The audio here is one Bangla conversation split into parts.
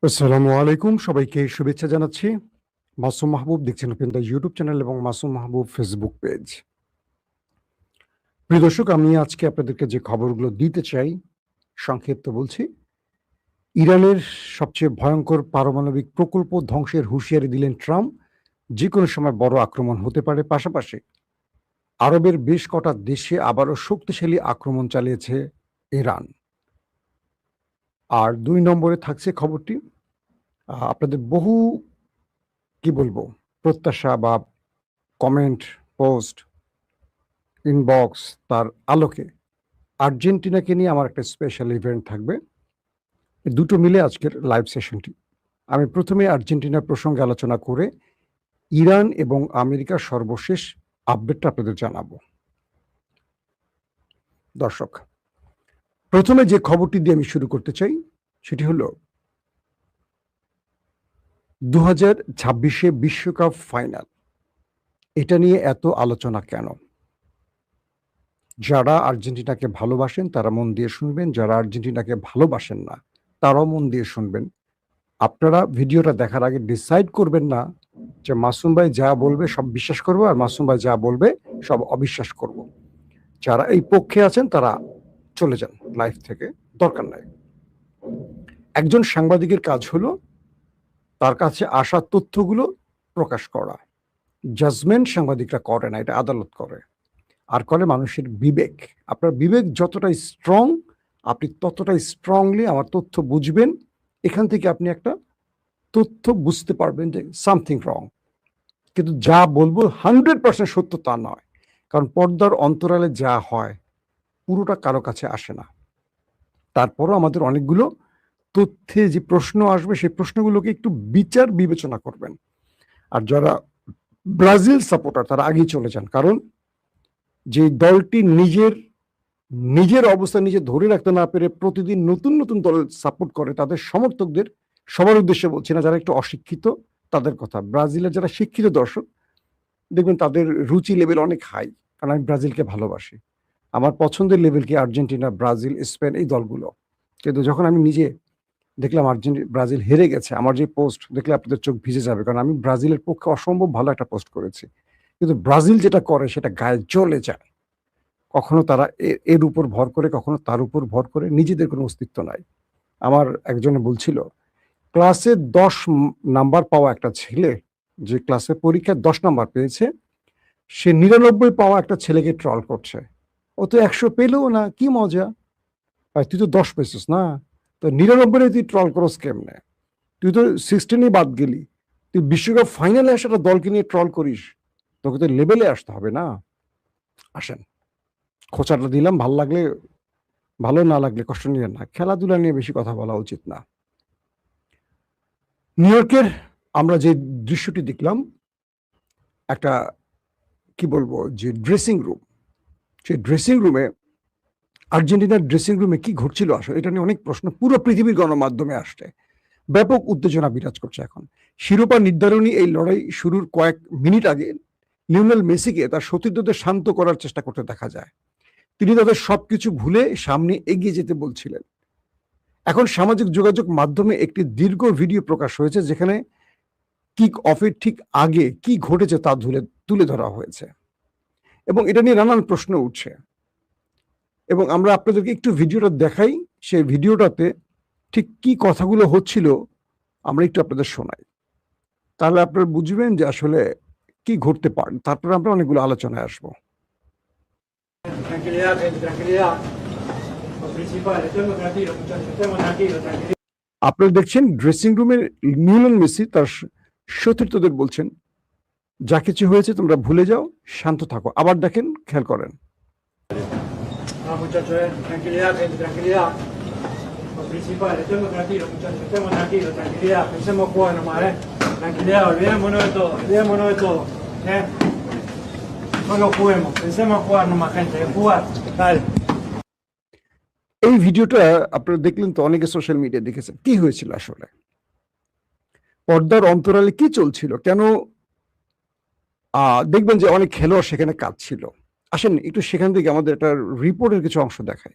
আসসালামু আলাইকুম, সবাইকে শুভেচ্ছা জানাচ্ছি। মাসুম মাহবুব দেখছেন ওপেন দ্য ইউটিউব চ্যানেল এবং মাসুম মাহবুব ফেসবুক পেজ। প্রিয় দর্শক, আমি আজকে আপনাদেরকে যে খবরগুলো দিতে চাই সংক্ষিপ্ত বলছি। ইরানের সবচেয়ে ভয়ঙ্কর পারমাণবিক প্রকল্প ধ্বংসের হুঁশিয়ারি দিলেন ট্রাম্প। যে কোনো সময় বড় আক্রমণ হতে পারে। পাশাপাশি আরবের বেশ কটা দেশে আবারও শক্তিশালী আক্রমণ চালিয়েছে ইরান। আর ২ নম্বরে থাকছে খবরটি আপনাদের বহু কি বলবো প্রত্যাশা বা কমেন্ট, পোস্ট, ইনবক্স তার আলোকে আর্জেন্টিনাকে নিয়ে আমার একটা স্পেশাল ইভেন্ট থাকবে। এই দুটো মিলে আজকের লাইভ সেশনটি। আমি প্রথমে আর্জেন্টিনার প্রসঙ্গে আলোচনা করে ইরান এবং আমেরিকার সর্বশেষ আপডেটটা আপনাদের জানাবো। দর্শক, প্রথমে যে খবরটি দিয়ে আমি শুরু করতে চাই সেটি হলো 2026-এ বিশ্বকাপ ফাইনাল। এটা নিয়ে এত আলোচনা কেন? যারা আর্জেন্টিনাকে ভালোবাসেন তারা মন দিয়ে শুনবেন, যারা আর্জেন্টিনাকে ভালোবাসেন না তারাও মন দিয়ে শুনবেন। আপনারা ভিডিওটা দেখার আগে ডিসাইড করবেন না যে মাসুম ভাই যা বলবে সব বিশ্বাস করবো আর মাসুম ভাই যা বলবে সব অবিশ্বাস করব। যারা এই পক্ষে আছেন তারা চলে যান লাইভ থেকে, দরকার নাই। একজন সাংবাদিকের কাজ হলো তার কাছে আসা তথ্যগুলো প্রকাশ করা। জাজমেন্ট সাংবাদিকরা করে না, এটা আদালত করে। আর করে মানুষের বিবেক। আপনার বিবেক যতটাই স্ট্রং, আপনি ততটাই স্ট্রংলি আমার তথ্য বুঝবেন। এখান থেকে আপনি একটা তথ্য বুঝতে পারবেন যে সামথিং রং। কিন্তু যা বলবো 100% সত্য তা নয়, কারণ পর্দার অন্তরালে যা হয় পুরোটা কারো কাছে আসে না। তারপরও আমাদের অনেকগুলো তথ্যে যে প্রশ্ন আসবে সেই প্রশ্নগুলোকে একটু বিচার বিবেচনা করবেন। আর যারা ব্রাজিল সাপোর্টার তারা আগেই চলে যান, কারণ যে দলটি নিজের অবস্থা নিজে ধরে রাখতে না পেরে প্রতিদিন নতুন নতুন দল সাপোর্ট করে তাদের সমর্থকদের, সবার উদ্দেশ্যে বলছি না, যারা একটু অশিক্ষিত তাদের কথা। ব্রাজিলের যারা শিক্ষিত দর্শক দেখবেন তাদের রুচি লেভেল অনেক হাই, কারণ আমি ব্রাজিলকে ভালোবাসি। আমার পছন্দের লেভেল কি আর্জেন্টিনা, ব্রাজিল, স্পেন, এই দলগুলো। কিন্তু যখন আমি নিজে দেখলাম ব্রাজিল হেরে গেছে, আমার যে পোস্ট দেখলে আপনাদের চোখ ভিজে যাবে, কারণ আমি ব্রাজিলের পক্ষে অসম্ভব ভালো একটা পোস্ট করেছি। কিন্তু ব্রাজিল যেটা করে সেটা গায়ে জ্বলে যায়। কখনো তারা এর উপর ভর করে, কখনো তার উপর ভর করে, নিজেদের কোনো অস্তিত্ব নাই। আমার একজনে বলছিল ক্লাসে 10 নাম্বার পাওয়া একটা ছেলে, যে ক্লাসে পরীক্ষায় 10 নাম্বার পেয়েছে, সে 99 পাওয়া একটা ছেলেকে ট্রল করছে। ও তো 100 পেলেও না, কি মজা! ভাই তুই তো 10 পেয়েছিস না, তো 99 তুই ট্রল করস কেমনে? তুই তো 16 বাদ গেলি, তুই বিশ্বকাপ ফাইনালে আসা একটা দলকে নিয়ে ট্রল করিস, তোকে তো লেভেলে আসতে হবে না। আসেন, খোঁচাটা দিলাম, ভাল লাগলে ভালো, না লাগলে কষ্ট নিবেন না। খেলাধুলা নিয়ে বেশি কথা বলা উচিত না। নিউ ইয়র্কের আমরা যে দৃশ্যটি দেখলাম, একটা কি বলবো যে ড্রেসিং রুম, সেই ড্রেসিং রুমে, আর্জেন্টিনার ড্রেসিং রুমে কি ঘটছিল আসলে এটা নিয়ে অনেক প্রশ্ন পুরো পৃথিবীর গণমাধ্যমে আসছে। ব্যাপক উত্তেজনা বিরাজ করছে এখন। শিরোপা নির্ধারণী এই লড়াই শুরুর কয়েক মিনিট আগে লিওনেল মেসিকে তার সতীর্থদের শান্ত করার চেষ্টা করতে দেখা যায়। তিনি তাদের সবকিছু ভুলে সামনে এগিয়ে যেতে বলছিলেন। এখন সামাজিক যোগাযোগ মাধ্যমে একটি দীর্ঘ ভিডিও প্রকাশ হয়েছে যেখানে কিক অফের ঠিক আগে কি ঘটেছে তা তুলে ধরা হয়েছে এবং এটা নিয়ে নানান প্রশ্ন উঠছে। এবং আমরা আপনাদেরকে একটু ভিডিওটা দেখাই, সেই ভিডিওটাতে ঠিক কি কথাগুলো হচ্ছিল আমরা একটু আপনাদের শোনাই, তাহলে আপনারা বুঝবেন যে আসলে কি ঘটতে পারে। তারপরে আমরা অনেকগুলো আলোচনায় আসবো। আপনারা দেখছেন ড্রেসিং রুমের লিওনেল মেসি তার সতীর্থদের বলছেন যা কিছু হয়েছে তোমরা ভুলে যাও, শান্ত থাকো। আবার দেখেন, খেয়াল করেন। এই ভিডিওটা আপনারা দেখলেন তো, অনেকে সোশ্যাল মিডিয়া দেখেছেন। কি হয়েছিল আসলে, পর্দার অন্তরালে কি চলছিল, কেন দেখবেন যে অনেক খেলোয়াড় সেখানে কাজ ছিল। আসেন একটু সেখান থেকে আমাদের একটা রিপোর্টের কিছু অংশ দেখাই।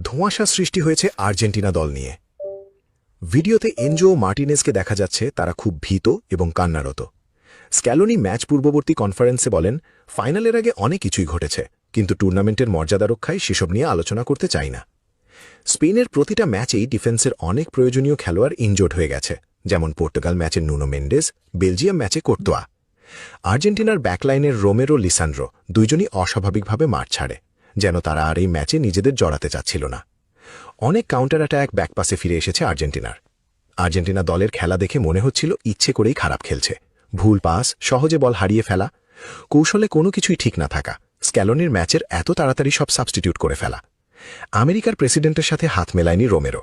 ধোঁয়াশা সৃষ্টি হয়েছে আর্জেন্টিনা দল নিয়ে। ভিডিওতে এনজো ও মার্টিনেজকে দেখা যাচ্ছে তারা খুব ভীত এবং কান্নারত। স্ক্যালোনি ম্যাচ পূর্ববর্তী কনফারেন্সে বলেন, ফাইনালের আগে অনেক কিছুই ঘটেছে, কিন্তু টুর্নামেন্টের মর্যাদা রক্ষায় সেসব নিয়ে আলোচনা করতে চাই না। স্পেনের প্রতিটা ম্যাচেই ডিফেন্সের অনেক প্রয়োজনীয় খেলোয়াড় ইনজোর্ড হয়ে গেছে, যেমন পর্তুগাল ম্যাচে নুনো মেন্ডেস, বেলজিয়াম ম্যাচে কোর্তোয়া। আর্জেন্টিনার ব্যাকলাইনের রোমেরো লিসান্ড্রো দুইজনই অস্বাভাবিকভাবে মাঠ ছাড়ে, যেন তারা আর এই ম্যাচে নিজেদের জড়াতে চাচ্ছিল না। অনেক কাউন্টার অ্যাটাক ব্যাকপাসে ফিরে এসেছে আর্জেন্টিনার। আর্জেন্টিনা দলের খেলা দেখে মনে হচ্ছিল ইচ্ছে করেই খারাপ খেলছে। ভুল পাস, সহজে বল হারিয়ে ফেলা, কৌশলে কোনো কিছুই ঠিক না থাকা, স্ক্যালোনির ম্যাচের এত তাড়াতাড়ি সব সাবস্টিটিউট করে ফেলা। আমেরিকার প্রেসিডেন্টের সাথে হাত মেলায়নি রোমেরো।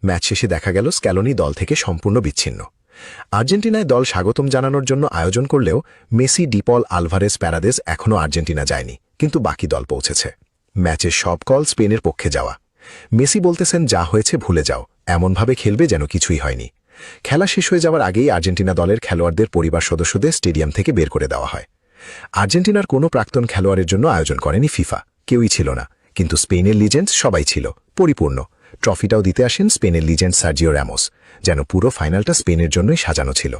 ম্যাচ শেষে দেখা গেল স্ক্যালোনি দল থেকে সম্পূর্ণ বিচ্ছিন্ন। আর্জেন্টিনায় দল স্বাগতম জানানোর জন্য আয়োজন করলেও মেসি, ডিপল, আলভারেজ, প্যারাদেস এখনও আর্জেন্টিনা যায়নি, কিন্তু বাকি দল পৌঁছেছে। ম্যাচের সব কল স্পেনের পক্ষে যাওয়া। মেসি বলতেছেন, যা হয়েছে ভুলে যাও, এমনভাবে খেলবে যেন কিছুই হয়নি। খেলা শেষ হয়ে যাওয়ার আগেই আর্জেন্টিনা দলের খেলোয়াড়দের পরিবার সদস্যদের স্টেডিয়াম থেকে বের করে দেওয়া হয়। আর্জেন্টিনার কোনো প্রাক্তন খেলোয়াড়ের জন্য আয়োজন করেনি ফিফা, কেউই ছিল না, কিন্তু স্পেনের লিজেন্ডস সবাই ছিল, পরিপূর্ণ। ট্রফিটাও দিতে আসেন স্পেনের লিজেন্ড সার্জিও র্যামোস, যেন পুরো ফাইনালটা স্পেনের জন্যই সাজানো ছিল।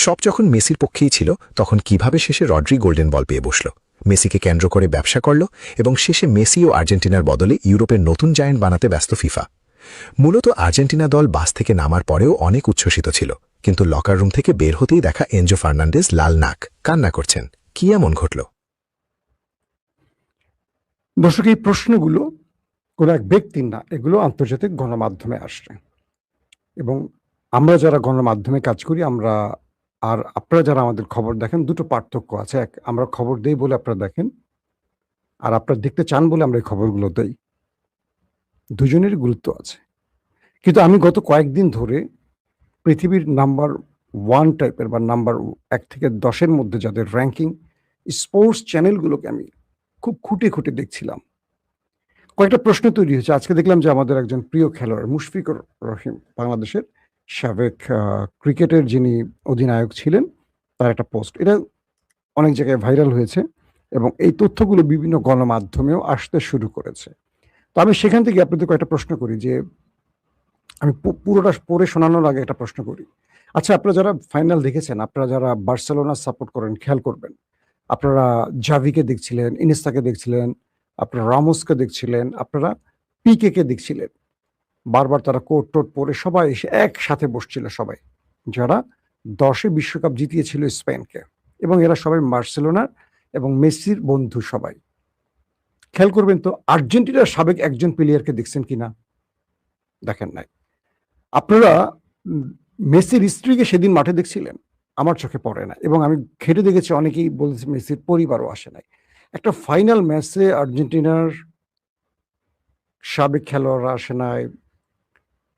সব যখন মেসির পক্ষেই ছিল, তখন কিভাবে শেষে রড্রি গোল্ডেন বল পেয়ে বসল, মেসিকে কেন্দ্র করে ব্যবসা করল, এবং শেষে মেসি ও আর্জেন্টিনার বদলে ইউরোপের নতুন জায়ান্ট বানাতে ব্যস্ত ফিফা। মূলত আর্জেন্টিনা দল বাস থেকে নামার পরেও অনেক উচ্ছ্বসিত ছিল, কিন্তু লকার রুম থেকে বের হতেই দেখা এনজো ফার্নান্ডেজ লাল নাক, কান্না করছেন। কি এমন ঘটল? দর্শক, এই প্রশ্নগুলো কোনো এক ব্যক্তির না, এগুলো আন্তর্জাতিক গণমাধ্যমে আসছে, এবং আমরা যারা গণমাধ্যমে কাজ করি, আমরা আর আপনারা যারা আমাদের খবর দেখেন, দুটো পার্থক্য আছে। এক, আমরা খবর দেই বলে আপনারা দেখেন, আর আপনারা দেখতে চান বলে আমরা এই খবরগুলো দেই। দুজনেরই গুরুত্ব আছে। কিন্তু আমি গত কয়েকদিন ধরে পৃথিবীর নাম্বার 1 টাইপের বা নাম্বার 1 থেকে 10-এর মধ্যে যাদের র্যাঙ্কিং স্পোর্টস চ্যানেলগুলোকে আমি খুব খুঁটে খুঁটে দেখছিলাম। কয়েকটা প্রশ্ন তৈরি হয়েছে। আজকে দেখলাম যে আমাদের একজন প্রিয় খেলোয়াড় মুশফিকুর রহিম, বাংলাদেশের সাবেক ক্রিকেটের যিনি অধিনায়ক ছিলেন, তার একটা পোস্ট। এটা অনেক জায়গায় ভাইরাল হয়েছে এবং এই তথ্যগুলো বিভিন্ন গণমাধ্যমেও আসতে শুরু করেছে। তো আমি সেখান থেকে আপনাদের কয়েকটা প্রশ্ন করি, যে আমি পুরোটা পড়ে শোনানোর আগে একটা প্রশ্ন করি। আচ্ছা, আপনারা যারা ফাইনাল দেখেছেন, আপনারা যারা বার্সেলোনা সাপোর্ট করেন, খেয়াল করবেন আপনারা জাভিকে দেখছিলেন, ইনিয়েস্তাকে দেখছিলেন, আপনারা রামোসকে দেখছিলেন, আপনারা পিকে কে দেখছিলেন। বারবার তারা কোট টোট পরে সবাই এসে একসাথে বসছিল, সবাই যারা 10-এ বিশ্বকাপ জিতিয়েছিল স্পেনকে, এবং এরা সবাই বার্সেলোনার এবং মেসির বন্ধু সবাই। খেয়াল করবেন তো, আর্জেন্টিনার সাবেক একজন প্লেয়ারকে দেখছেন কিনা? দেখেন নাই। আপনারা মেসির স্ত্রীকে সেদিন মাঠে দেখছিলেন? আমার চোখে পড়ে না, এবং আমি ঘেটে দেখেছি অনেকেই বলেছে মেসির পরিবারও আসে নাই। একটা ফাইনাল ম্যাচে আর্জেন্টিনার সাবেক খেলোয়াড়রা আসে নাই,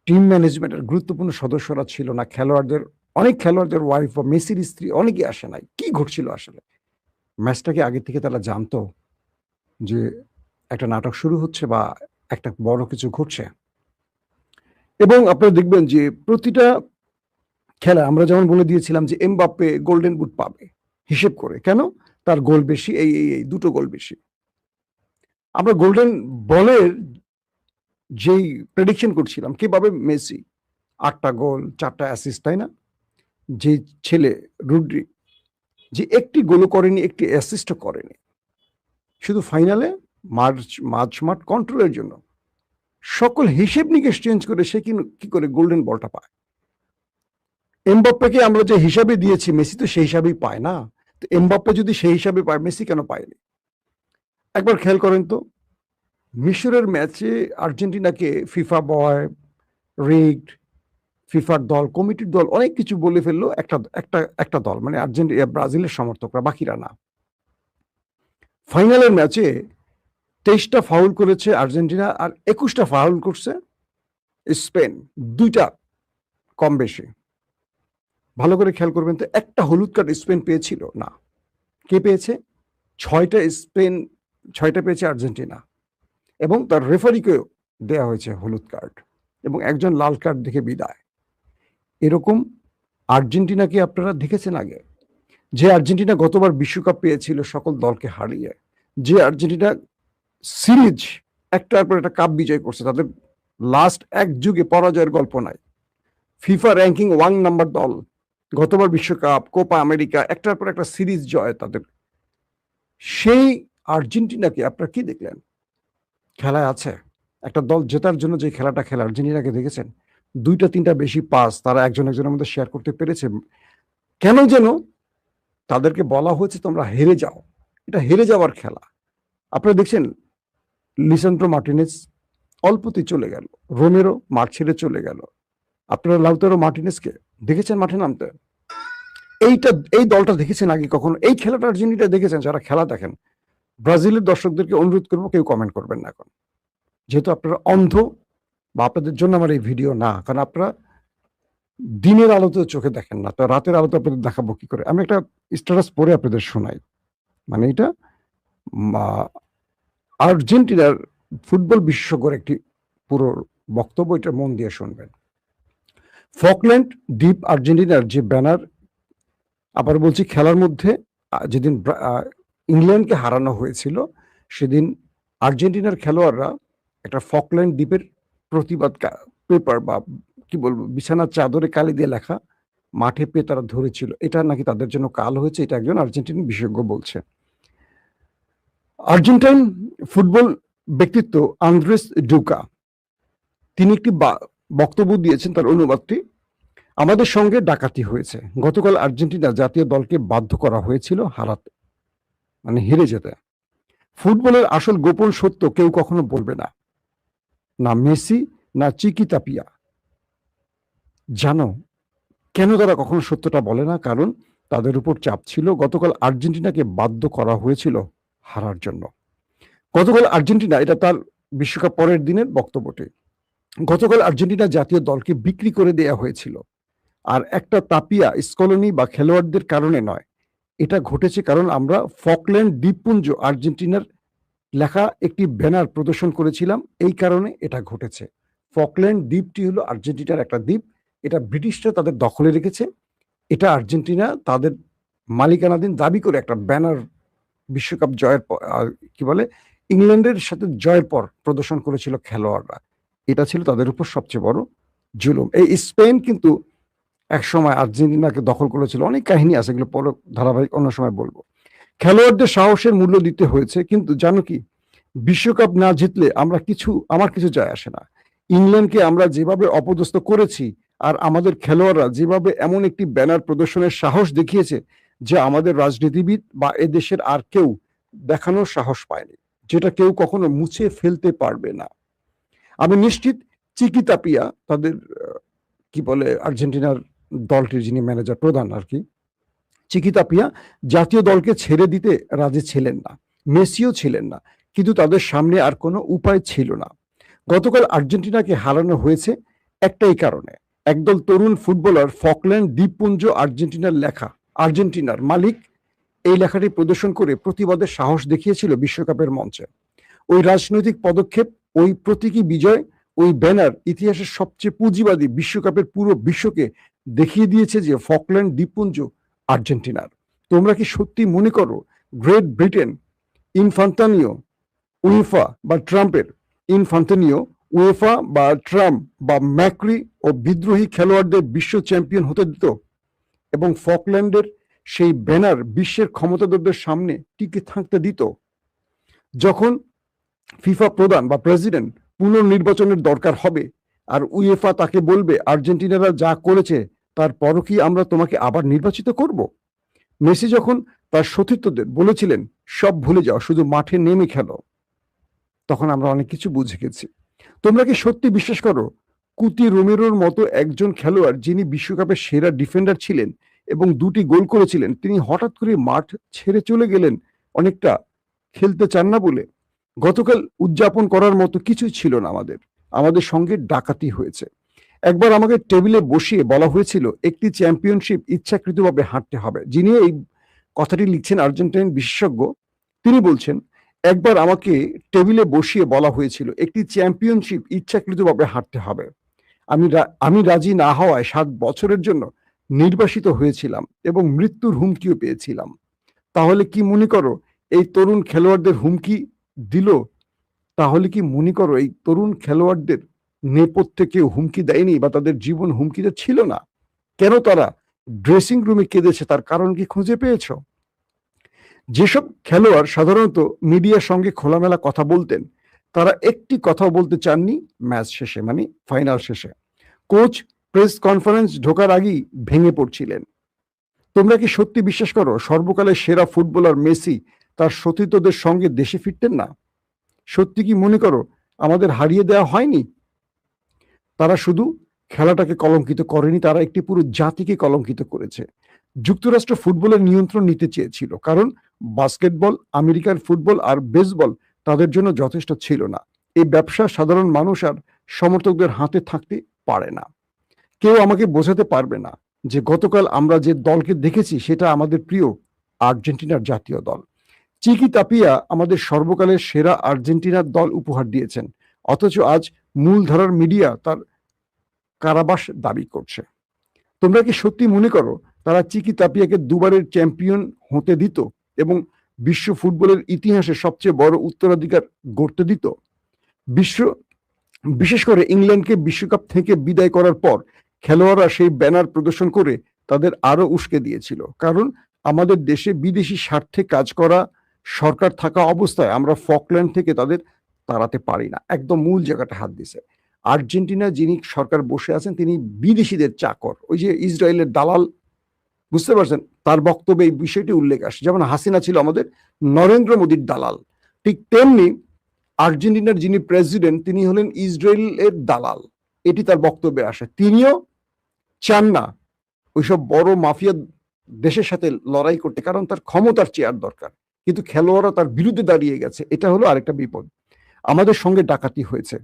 টিম ম্যানেজমেন্টের গুরুত্বপূর্ণ সদস্যরা ছিল না, খেলোয়াড়দের অনেক খেলোয়াড়দের ওয়াইফ বা মেসির স্ত্রী অনেকেই আসে নাই। কি ঘটছিল আসলে? ম্যাচটাকে আগে থেকে তারা জানতো যে একটা নাটক শুরু হচ্ছে বা একটা বড় কিছু ঘটছে? এবং আপনারা দেখবেন যে প্রতিটা খেলা আমরা যেমন বলে দিয়েছিলাম যে এমবাপ্পে গোল্ডেন বুট পাবে হিসেব করে, কেন? তার গোল বেশি, এই দুটো গোল বেশি। আমরা গোল্ডেন বলের যেই প্রেডিকশন করছিলাম, কে পাবে? মেসি। 8টা গোল, 4টা অ্যাসিস্ট, তাই না? যে ছেলে রুড্রি, যে একটি গোলও করেনি, একটি অ্যাসিস্টও করেনি, শুধু ফাইনালে মাঠ কন্ট্রোলের জন্য সকল হিসেব নিকেশ চেঞ্জ করে সে কি করে গোল্ডেন বলটা পায়। এমবাপ্পেকে আমরা যে হিসাবে দিয়েছি, মেসি তো সেই হিসাবেই পায় না। তো এমবাপ্পে যদি সেই হিসাবে পায়, মেসি কেন পায়নি? একবার খেয়াল করেন তো, মিশরের ম্যাচে আর্জেন্টিনাকে ফিফা বয়, রিগড, ফিফার দল, কমিটির দল অনেক কিছু বলে ফেললো একটা দল, মানে আর্জেন্টিনা ব্রাজিলের সমর্থকরা, বাকিরা না। ফাইনালের ম্যাচে 23টা ফাউল করেছে আর্জেন্টিনা, আর 21টা ফাউল করছে স্পেন, 2টা কম বেশি। ভালো করে খেয়াল করবেন তো, একটা হলুদ কার্ড স্পেন পেয়েছিল না। কে পেয়েছে? 6টা পেয়েছে আর্জেন্টিনা, এবং তার রেফারিকেও দেয়া হয়েছে হলুদ কার্ড, এবং একজন লাল কার্ড দেখে বিদায়। এরকম আর্জেন্টিনাকে আপনারা দেখেছেন আগে? যে আর্জেন্টিনা গতবার বিশ্বকাপ পেয়েছিল সকল দলকে হারিয়ে, যে আর্জেন্টিনা সিরিজ একটার পর একটা কাপ বিজয় করছে, তাদের লাস্ট এক যুগে পরাজয়ের গল্প নাই। ফিফা র্যাঙ্কিং 1 নাম্বার দল, গতবার বিশ্বকাপ, কোপা আমেরিকা, একটার পর একটা সিরিজ জয় তাদের। সেই আর্জেন্টিনাকে আপনারা কি দেখলেন? খেলায় আছে। একটা দল জেতার জন্য যে খেলাটা খেলে আর্জেন্টিনাকে দেখেছেন? ২টা-৩টা বেশি পাস তারা একজন একজনের মধ্যে শেয়ার করতে পেরেছে। কেন যেন তাদেরকে বলা হয়েছে তোমরা হেরে যাও। এটা হেরে যাওয়ার খেলা। আপনারা দেখছেন লিসান্ড্রো মার্টিনেজ অল্পতেই চলে গেল। রোমেরো মাঠ ছেড়ে চলে গেল। আপনারা লাউতারো মার্টিনেজকে দেখেছেন মাঠে নামতে? এই দলটা দেখেছেন আগে কখনো? এই খেলাটা আর্জেন্টিনা দেখেছেন? যারা খেলা দেখেন, ব্রাজিলের দর্শকদেরকে অনুরোধ করবো কেউ কমেন্ট করবেন না এখন। যেহেতু আপনারা অন্ধ বা আপনাদের জন্য আমার এই ভিডিও না, কারণ আপনারা দিনের আলোতে চোখে দেখেন না, তো রাতের আলোতে আপনাদের দেখাবো কি করে? আমি একটা স্ট্যাটাস পড়ে আপনাদের শোনাই। মানে এটা আর্জেন্টিনার ফুটবল বিশেষজ্ঞর একটি পুরো বক্তব্য, এটা মন দিয়ে শুনবেন। ফকল্যান্ড দ্বীপ আর্জেন্টিনার যে ব্যানার, আবার বলছি খেলার মধ্যে যেদিন ইংল্যান্ডকে হারানো হয়েছিল সেদিন আর্জেন্টিনার খেলোয়াড়রা একটা ফকল্যান্ড দ্বীপের প্রতিবাদ পেপার বা কি বলবো বিছানার চাদরে কালি দিয়ে লেখা মাঠে পেয়ে তারা ধরেছিল। এটা নাকি তাদের জন্য কাল হয়েছে, এটা একজন আর্জেন্টিন বিশেষজ্ঞ বলছে। আর্জেন্টাইন ফুটবল ব্যক্তিত্ব আন্দ্রেস ডুকা তিনি একটি বক্তব্য দিয়েছেন, তার অনুবাদটি, আমাদের সঙ্গে ডাকাতি হয়েছে। গতকাল আর্জেন্টিনা জাতীয় দলকে বাধ্য করা হয়েছিল হারাতে, মানে হেরে যেতে। ফুটবলের আসল গোপন সত্য কেউ কখনো বলবে না, না মেসি না চিকি তাপিয়া। জানো কেন তারা কখনো সত্যটা বলে না? কারণ তাদের উপর চাপ ছিল। গতকাল আর্জেন্টিনাকে বাধ্য করা হয়েছিল হারার জন্য। গতকাল আর্জেন্টিনা, এটা তার বিশ্বকাপ পরের দিনের বক্তব্যটি, গতকাল আর্জেন্টিনা জাতীয় দলকে বিক্রি করে দেয়া হয়েছিল। আর একটা তাপিয়া স্কলনি বা খেলোয়াড়দের কারণে নয়, এটা ঘটেছে কারণ আমরা ফকল্যান্ড দ্বীপপুঞ্জ আর্জেন্টিনার লেখা একটি ব্যানার প্রদর্শন করেছিলাম, এই কারণে এটা ঘটেছে। ফকল্যান্ড দ্বীপটি হলো আর্জেন্টিনার একটা দ্বীপ, এটা ব্রিটিশরা তাদের দখলে রেখেছে। এটা আর্জেন্টিনা তাদের মালিকানাধীন দাবি করে একটা ব্যানার বিশ্বকাপ জয়ের পর কি বলে ইংল্যান্ডের সাথে জয়ের পর প্রদর্শন করেছিল খেলোয়াড়রা। এটা ছিল তাদের উপর সবচেয়ে বড় জুলুম। এই স্পেন কিন্তু একসময় আর্জেন্টিনাকে দখল করেছিল, অনেক কাহিনী আছে, এগুলো পরে ধারাবাহিক অন্য সময় বলবো। খেলোয়াড়দের সাহসের মূল্য দিতে হয়েছে, কিন্তু জানো কি, বিশ্বকাপ না জিতলে আমার কিছু যায় আসে না। ইংল্যান্ডকে আমরা যেভাবে অপদস্থ করেছি আর আমাদের খেলোয়াড়রা যেভাবে এমন একটি ব্যানার প্রদর্শনের সাহস দেখিয়েছে, যে আমাদের রাজনীতিবিদ বা এদেশের আর কেউ দেখানোর সাহস পায়নি, যেটা কেউ কখনো মুছে ফেলতে পারবে না। আমি নিশ্চিত চিকি তাপিয়া, তাদের কি বলে আর্জেন্টিনার দলটির যিনি ম্যানেজার প্রধান আর কি, চিকি তাপিয়া জাতীয় দলকে ছেড়ে দিতে রাজি ছিলেন না, মেসিও ছিলেন না, কিন্তু তাদের সামনে আর কোনো উপায় ছিল না। গতকাল আর্জেন্টিনাকে হারানো হয়েছে একটাই কারণে, একদল তরুণ ফুটবলার ফকল্যান্ড দ্বীপপুঞ্জ আর্জেন্টিনার লেখা, আর্জেন্টিনার মালিক, এই লেখাটি প্রদর্শন করে প্রতিবাদের সাহস দেখিয়েছিল বিশ্বকাপের মঞ্চে। ওই রাজনৈতিক পদক্ষেপ, ওই প্রতীকী বিজয়, ওই ব্যানার ইতিহাসের সবচেয়ে পুঁজিবাদী বিশ্বকাপের পুরো বিশ্বকে দেখিয়ে দিয়েছে যে ফকল্যান্ড দ্বীপপুঞ্জ আর্জেন্টিনার। তোমরা কি সত্যি মনে করো গ্রেট ব্রিটেন, ইনফান্তানিও, উয়েফা বা ট্রাম্পের ইনফান্তানিও, উয়েফা বা ট্রাম্প বা ম্যাক্রি ও বিদ্রোহী খেলোয়াড়দের বিশ্ব চ্যাম্পিয়ন হতে দিত এবং ফকল্যান্ডের সেই ব্যানার বিশ্বের ক্ষমতাধরদের সামনে টিকে থাকতে দিত? যখন ফিফা প্রধান বা প্রেসিডেন্ট পুনর্নির্বাচনের দরকার হবে আর উয়েফা তাকে বলবে আর্জেন্টিনারা যা করেছে তারপরও কি আমরা তোমাকে আবার নির্বাচিত করব? মেসি যখন তার সতীর্থদের বলেছিলেন সব ভুলে যাও, শুধু মাঠে নেমে খেলো, তখন আমরা অনেক কিছু বুঝে গেছি। তোমরা কি সত্যি বিশ্বাস করো কুতি রোমেরোর মতো একজন খেলোয়াড়, যিনি বিশ্বকাপের সেরা ডিফেন্ডার ছিলেন এবং 2টি গোল করেছিলেন, তিনি হঠাৎ করে মাঠ ছেড়ে চলে গেলেন অনেকটা খেলতে চান না বলে? গতকাল উদযাপন করার মতো কিছুই ছিল না আমাদের সঙ্গে ডাকাতি হয়েছে। একবার আমাকে টেবিলে বসিয়ে বলা হয়েছিল একটি চ্যাম্পিয়নশিপ ইচ্ছাকৃতভাবে হাঁটতে হবে। যিনি এই কথাটি লিখছেন আর্জেন্টাইন বিশেষজ্ঞ, তিনি বলছেন একবার আমাকে টেবিলে বসিয়ে বলা হয়েছিল একটি চ্যাম্পিয়নশিপ ইচ্ছাকৃতভাবে হাঁটতে হবে। আমি রাজি না হওয়ায় 7 বছরের জন্য নির্বাসিত হয়েছিলাম এবং মৃত্যুর হুমকিও পেয়েছিলাম। তাহলে কি মনে করো এই তরুণ খেলোয়াড়দের হুমকি দিল? তাহলে কি মনে করো এই তরুণ খেলোয়াড়দের নেপথ্যে কেউ হুমকি দেয়নি বা তাদের জীবন হুমকিতে ছিল না? কেন তারা ড্রেসিং রুমে কেঁদেছে, তার কারণ কি খুঁজে পেয়েছো? যেসব খেলোয়াড় সাধারণত মিডিয়ার সঙ্গে খোলামেলা কথা বলতেন, তারা একটি কথাও বলতে চাননি ম্যাচ শেষে, মানে ফাইনাল শেষে। কোচ প্রেস কনফারেন্স ঢোকার আগেই ভেঙে পড়ছিলেন। তোমরা কি সত্যি বিশ্বাস করো সর্বকালের সেরা ফুটবলার মেসি তার সতীর্থদের সঙ্গে দেশে ফিরতেন না? সত্যি কি মনে করো আমাদের হারিয়ে দেওয়া হয়নি? তারা শুধু খেলাটাকে কলঙ্কিত করেনি, তারা একটি পুরো জাতিকে কলঙ্কিত করেছে। যুক্তরাষ্ট্র ফুটবলের নিয়ন্ত্রণ নিতে চেয়েছিল, কারণ বাস্কেটবল, আমেরিকার ফুটবল আর বেসবল তাদের জন্য যথেষ্ট ছিল না। এই ব্যবসা সাধারণ মানুষ আর সমর্থকদের হাতে থাকতে পারে না। কেউ আমাকে বোঝাতে পারবে না যে গতকাল আমরা যে দলকে দেখেছি সেটা আমাদের প্রিয় আর্জেন্টিনার জাতীয় দল। চিকি তাপিয়া আমাদের সর্বকালের সেরা আর্জেন্টিনার দল উপহার দিয়েছেন, অথচ আজ মূলধারার মিডিয়া তার কারাবাস দাবি করছে। তোমরা কি সত্যি মনে করো তারা চিকি তাপিয়াকে দুবারের চ্যাম্পিয়ন হতে দিত এবং বিশ্ব ফুটবলের ইতিহাসে সবচেয়ে বড় উত্তরাধিকার গড়তে দিত? বিশ্ব বিশেষ করে ইংল্যান্ডকে বিশ্বকাপ থেকে বিদায় করার পর খেলোয়াড়রা সেই ব্যানার প্রদর্শন করে তাদের আরো উস্কে দিয়েছিল, কারণ আমাদের দেশে বিদেশি স্বার্থে কাজ করা সরকার থাকা অবস্থায় আমরা ফকল্যান্ড থেকে তাদের তাড়াতে পারি না। একদম মূল জায়গাটা হাত দিছে। আর্জেন্টিনা যিনি সরকার বসে আছেন তিনি বিদেশিদের চাকর, ওই যে ইসরায়েলের দালাল, বুঝতে পারছেন? তার বক্তব্যে এই বিষয়টি উল্লেখ আসে। যেমন হাসিনা ছিল আমাদের নরেন্দ্র মোদীর দালাল, ঠিক তেমনি আর্জেন্টিনার যিনি প্রেসিডেন্ট তিনি হলেন ইসরায়েলের দালাল, এটি তার বক্তব্যে আসে। তিনিও চান না ওইসব বড় মাফিয়া দেশের সাথে লড়াই করতে, কারণ তার ক্ষমতার চেয়ার দরকার, কিন্তু খেলোয়াড়রা তার বিরুদ্ধে দাঁড়িয়ে গেছে। এটা হলো আরেকটা বিপদ। আমাদের সঙ্গে ডাকাতি হয়েছে,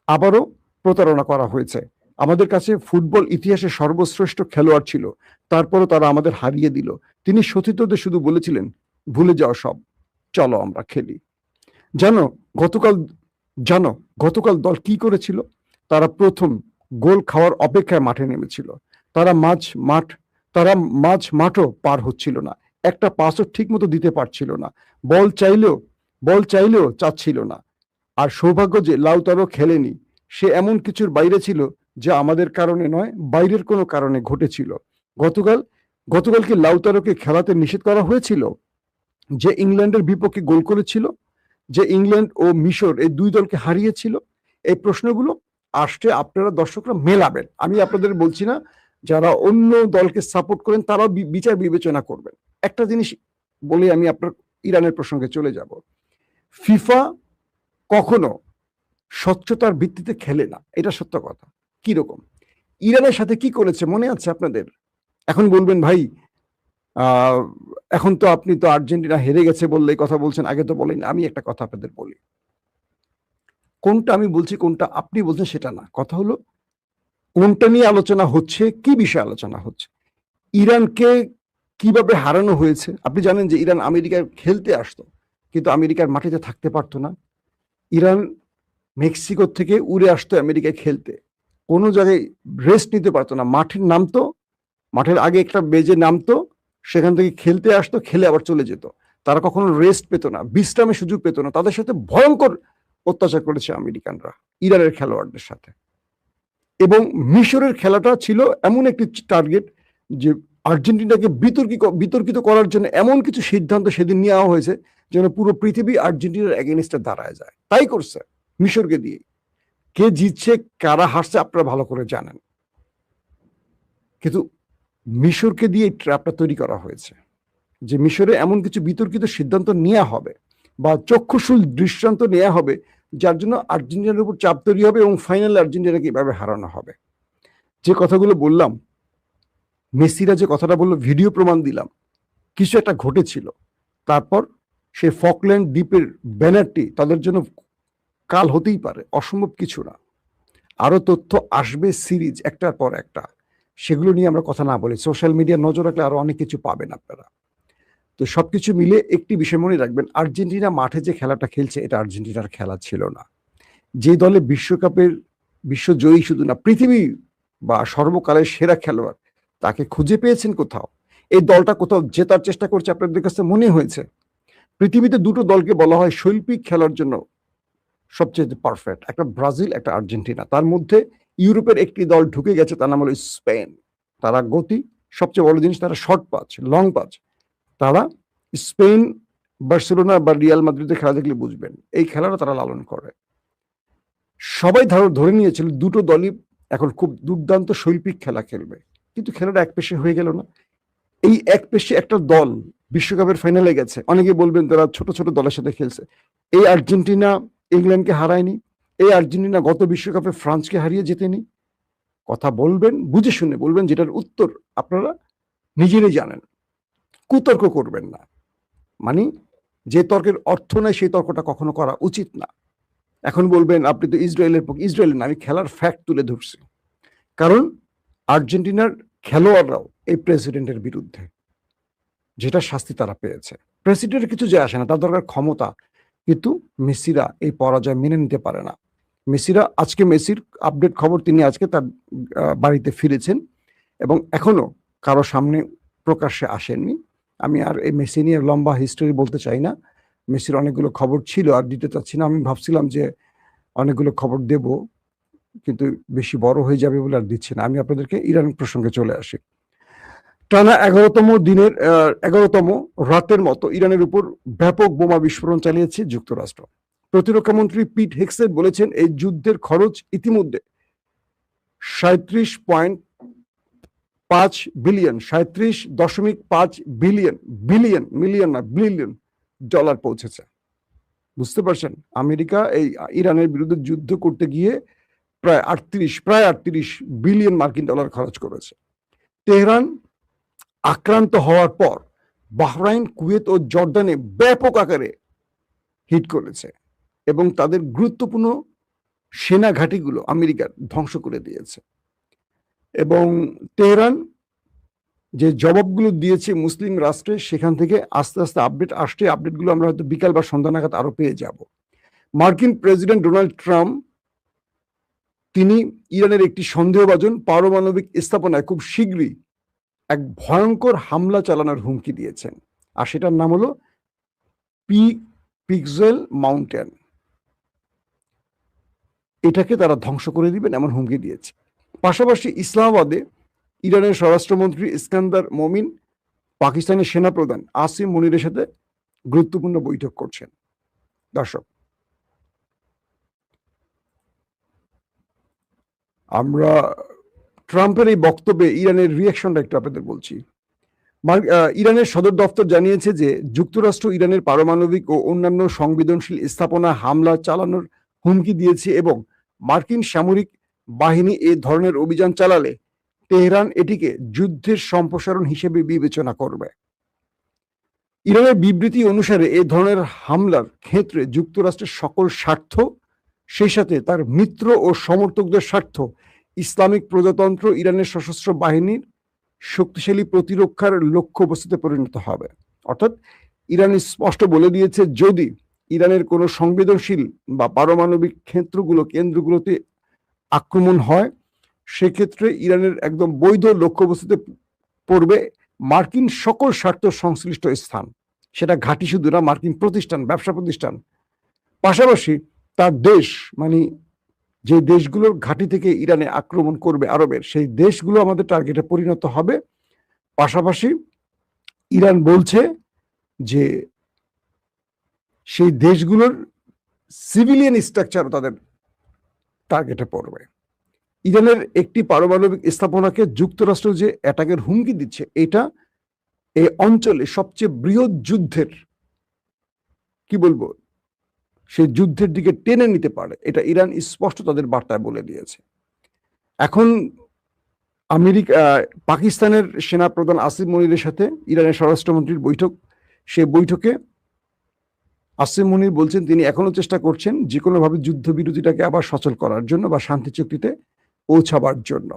আবারও প্রতারণা করা হয়েছে। আমাদের কাছে ফুটবল ইতিহাসে সর্বশ্রেষ্ঠ খেলোয়াড় ছিল, তারপরও তারা আমাদের হারিয়ে দিল। তিনি সতীর্থদের শুধু বলেছিলেন, ভুলে যাও সব, চলো আমরা খেলি। জানো গতকাল জানো গতকাল দল কি করেছিল? তারা প্রথম গোল খাওয়ার অপেক্ষায় মাঠে নেমেছিল। তারা তারা মাঝ মাঠও পার হচ্ছিল না, একটা পাসও ঠিক মতো দিতে পারছিল না, বল চাইলেও চাচ্ছিল না। আর সৌভাগ্য যে লাউতারও খেলেনি, সে এমন কিছুর বাইরে ছিল যা আমাদের কারণে নয়, বাইরের কোনো কারণে ঘটেছিল। গতকাল গতকাল কি লাউতারোকে খেলাতে নিষেধ করা হয়েছিল? যে ইংল্যান্ডের বিপক্ষে গোল করেছিল, যে ইংল্যান্ড ও মিশর এই দুই দলকে হারিয়েছিল? এই প্রশ্নগুলো আসছে, আপনারা দর্শকরা মেলাবেন। আমি আপনাদের বলছি না, যারা অন্য দলকে সাপোর্ট করেন তারাও বিচার বিবেচনা করবেন। একটা জিনিস বলে আমি আপনার ইরানের প্রসঙ্গে চলে যাব। ফিফা কখনো স্বচ্ছতার ভিত্তিতে খেলে না, এটা সত্য কথা। কি রকম ইরানের সাথে কি করেছে মনে আছে আপনাদের? এখন বলবেন ভাই এখন তো আপনি তো আর্জেন্টিনা হেরে গেছে বললে কথা বলছেন, আগে তো বলেন। আমি একটা কথা আপনাদের বলি, কোনটা আমি বলছি কোনটা আপনি বলছেন সেটা না, কথা হলো কোনটা নিয়ে আলোচনা হচ্ছে, কি বিষয়ে আলোচনা হচ্ছে। ইরানকে কিভাবে হারানো হয়েছে? আপনি জানেন যে ইরান আমেরিকায় খেলতে আসতো, কিন্তু আমেরিকার মাটিতে থাকতে পারতো না। ইরান মেক্সিকো থেকে উড়ে আসতো আমেরিকায় খেলতে, কোনো জায়গায় রেস্ট নিতে পারতো না। মাঠের নামতো, মাঠের আগে একটা বেজে নামতো, সেখান থেকে খেলতে আসতো, খেলে আবার চলে যেত। তারা কখনো রেস্ট পেত না, বিশ্রামের সুযোগ পেত না। তাদের সাথে ভয়ঙ্কর অত্যাচার করেছে আমেরিকানরা ইরানের খেলোয়াড়দের সাথে। এবং মিশরের খেলাটা ছিল এমন একটি টার্গেট যে আর্জেন্টিনাকে বিতর্কিত করার জন্য এমন কিছু সিদ্ধান্ত সেদিন নেওয়া হয়েছে যেন পুরো পৃথিবী আর্জেন্টিনার এগেনিস্টে দাঁড়ায় যায়। তাই করছে মিশরকে দিয়ে। কে জিতছে কারা হারছে আপনারা ভালো করে জানেন, কিন্তু মিশরকে দিয়ে ট্র্যাপটা তৈরি করা হয়েছে যে মিশরে এমন কিছু বিতর্কিত সিদ্ধান্ত নেওয়া হবে বা চক্ষুশূল দৃষ্টান্ত নেওয়া হবে যার জন্য আর্জেন্টিনার উপর চাপ তৈরি হবে এবং ফাইনালে আর্জেন্টিনাকে এভাবে হারানো হবে। যে কথাগুলো বললাম, মেসিরা যে কথাটা বললো, ভিডিও প্রমাণ দিলাম, কিছু একটা ঘটেছিল। তারপর সে ফকল্যান্ড দ্বীপের ব্যানারটি তাদের জন্য কাল হতেই পারে, অসম্ভব কিছু না। আরো তথ্য আসবে সিরিজ একটার পর একটা, সেগুলো নিয়ে আমরা কথা না বলি। সোশ্যাল মিডিয়া নজর রাখলে আরো অনেক কিছু পাবেন আপনারা। তো সবকিছু মিলে একটি বিষয় মনে রাখবেন, আর্জেন্টিনা মাঠে যে খেলাটা খেলছে এটা আর্জেন্টিনার খেলা ছিল না। যে দলে বিশ্বকাপের বিশ্বজয়ী শুধু না, পৃথিবী বা সর্বকালের সেরা খেলোয়াড়, তাকে খুঁজে পেয়েছেন কোথাও? এই দলটা কোথাও জেতার চেষ্টা করছে আপনাদের কাছে মনে হয়েছে? পৃথিবীতে দুটো দলকে বলা হয় শৈল্পিক খেলার জন্য সবচেয়ে পারফেক্ট, একটা ব্রাজিল, একটা আর্জেন্টিনা, তার মধ্যে ইউরোপের একটি দল ঢুকে গেছে, তার নাম হলো স্পেন। তারা গতি, সবচেয়ে বড় জিনিস তারা শর্ট পাঁচ, লং পাঁচ। তারা স্পেন, বার্সেলোনা বা রিয়াল মাদ্রিদের খেলা দেখলে বুঝবেন, এই খেলাটা তারা লালন করে। সবাই ধরে নিয়েছিল দুটো দলই এখন খুব দুর্দান্ত শৈল্পিক খেলা খেলবে, কিন্তু খেলাটা একপেশে হয়ে গেল না। এই একপেশে একটা দল বিশ্বকাপের ফাইনালে গেছে, অনেকে বলবেন তারা ছোট ছোট দলের সাথে খেলছে। এই আর্জেন্টিনা ইংল্যান্ডকে হারায়নি, এই আর্জেন্টিনা গত বিশ্বকাপে ফ্রান্সকে হারিয়ে জেতেনি। কথা বলবেন বুঝে শুনে বলবেন, যেটার উত্তর আপনারা নিজেরাই জানেন, কুতর্ক করবেন না। মানে যে তর্কের অর্থ নাই সেই তর্কটা কখনো করা উচিত না। এখন বলবেন আপনি তো ইসরায়েলের পক্ষে, ইসরায়েলের না, আমি খেলার ফ্যাক্ট তুলে ধরছি। কারণ আর্জেন্টিনার খেলোয়াড়রাও এই প্রেসিডেন্টের বিরুদ্ধে, যেটা শাস্তি তারা পেয়েছে। প্রেসিডেন্টের কিছু যায় আসে না, তার দরকার ক্ষমতা, কিন্তু মেসিরা এই পরাজয় মেনে নিতে পারে না। মেসিরা আজকে, মেসির আপডেট খবর, তিনি আজকে তার বাড়িতে ফিরেছেন এবং এখনো কারো সামনে প্রকাশ্যে আসেননি। আমি আর এই মেসি নিয়ে লম্বা হিস্টোরি বলতে চাই না, মেসির অনেকগুলো খবর ছিল আর দিতে চাচ্ছি না। আমি ভাবছিলাম যে অনেকগুলো খবর দেব, কিন্তু বেশি বড় হয়ে যাবে বলে আর দিচ্ছি না। আমি আপনাদেরকে ইরান প্রসঙ্গে চলে আসি। টানা 11তম রাতের মতো ইরানের উপর ব্যাপক বোমা বিস্ফোরণ চালিয়েছে যুক্তরাষ্ট্র। প্রতিরক্ষা মন্ত্রী পিট হেগসেট বলেছেন, এই যুদ্ধের খরচ ইতিমধ্যে 37.5 বিলিয়ন, 37.5 বিলিয়ন, বিলিয়ন, মিলিয়ন না, বিলিয়ন ডলার পৌঁছেছে। বুঝতে পারছেন, আমেরিকা এই ইরানের বিরুদ্ধে যুদ্ধ করতে গিয়ে প্রায় 38 বিলিয়ন মার্কিন ডলার খরচ করেছে। তেহরান আক্রান্ত হওয়ার পর বাহরাইন, কুয়েত ও জর্ডানে ব্যাপক আকারে হিট করেছে এবং তাদের গুরুত্বপূর্ণ সেনা ঘাঁটিগুলো আমেরিকার ধ্বংস করে দিয়েছে। এবং তেহরান যে জবাবগুলো দিয়েছে মুসলিম রাষ্ট্রে, সেখান থেকে আস্তে আস্তে আপডেট আসছে। আপডেটগুলো আমরা হয়তো বিকাল বা সন্ধ্যা নাগাদ আরো পেয়ে যাব। মার্কিন প্রেসিডেন্ট ডোনাল্ড ট্রাম্প, তিনি ইরানের একটি সন্দেহভাজন পারমাণবিক স্থাপনায় খুব শীঘ্রই এক ভয়ঙ্কর হামলা চালানোর হুমকি দিয়েছেন, আর সেটার নাম হলো পিক্সেল মাউন্টেন। এটাকে তারা ধ্বংস করে দিবেন এমন হুমকি দিয়েছে। পাশাপাশি ইসলামাবাদে ইরানের স্বরাষ্ট্রমন্ত্রী ইস্কান্দার মমিন পাকিস্তানের সেনাপ্রধান আসিম মুনিরের সাথে গুরুত্বপূর্ণ বৈঠক করছেন। দর্শক, আমরা ট্রাম্পের এই বক্তব্যে ইরানের রিয়াকশনটা একটু আপনাদের বলছি। ইরানের সদর দপ্তর জানিয়েছে যে যুক্তরাষ্ট্র ইরানের পারমাণবিক ও অন্যান্য সংবেদনশীল স্থাপনা হামলা চালানোর হুমকি দিয়েছে এবং মার্কিন সামরিক বাহিনী এই ধরনের অভিযান চালালে তেহরান এটিকে যুদ্ধের সম্প্রসারণ হিসেবে বিবেচনা করবে। ইরানের বিবৃতি অনুসারে এই ধরনের হামলার ক্ষেত্রে যুক্তরাষ্ট্রের সকল স্বার্থ, সেই সাথে তার মিত্র ও সমর্থকদের স্বার্থ, ইসলামিক প্রজাতন্ত্র ইরানের সশস্ত্র বাহিনীর শক্তিশালী প্রতিরক্ষার লক্ষ্য বস্তুতে পরিণত হবে। অর্থাৎ ইরান স্পষ্ট বলে দিয়েছে, যদি ইরানের কোনো সংবেদনশীল বা পারমাণবিক কেন্দ্রগুলোতে আক্রমণ হয়, সেক্ষেত্রে ইরানের একদম বৈধ লক্ষ্যবস্তুতে পড়বে মার্কিন সকল স্বার্থ সংশ্লিষ্ট স্থান। সেটা ঘাঁটি শুধু না, মার্কিন প্রতিষ্ঠান, ব্যবসা প্রতিষ্ঠান, পাশাপাশি তার দেশ, মানে যে দেশগুলোর ঘাঁটি থেকে ইরানে আক্রমণ করবে আরবের, সেই দেশগুলো আমাদের টার্গেটে পরিণত হবে। পাশাপাশি ইরান বলছে যে সেই দেশগুলোর সিভিলিয়ান স্ট্রাকচারও তাদের টার্গেটে পড়বে। ইরানের একটি পারমাণবিক স্থাপনাকে যুক্তরাষ্ট্র যে অ্যাটাকের হুমকি দিচ্ছে, এটা এই অঞ্চলে সবচেয়ে বৃহৎ যুদ্ধের, কি বলবো, সেই যুদ্ধের দিকে টেনে নিতে পারে, এটা ইরান স্পষ্ট তাদের বার্তায় বলে দিয়েছে। এখন পাকিস্তানের সেনাপ্রধান আসিম মনিরের সাথে ইরানের স্বরাষ্ট্রমন্ত্রীর বৈঠক, সেই বৈঠকে আসিম মনির বলছেন তিনি এখনো চেষ্টা করছেন যে কোনোভাবে যুদ্ধবিরতিটাকে আবার সচল করার জন্য বা শান্তি চুক্তিতে পৌঁছাবার জন্য।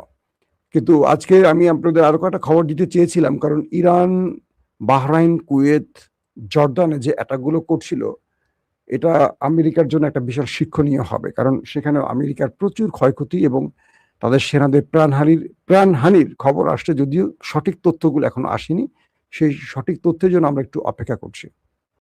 কিন্তু আজকে আমি আপনাদের আরো কয়েকটা খবর দিতে চেয়েছিলাম, কারণ ইরান, বাহরাইন, কুয়েত, জর্ডানে যে অ্যাটাকগুলো করছিল, এটা আমেরিকার জন্য একটা বিশাল শিক্ষণীয় হবে। কারণ সেখানে আমেরিকার প্রচুর ক্ষয়ক্ষতি এবং তাদের সেনাদের প্রাণহানির খবর আসছে, যদিও সঠিক তথ্যগুলো এখনো আসেনি। সেই সঠিক তথ্যের জন্য আমরা একটু অপেক্ষা করছি।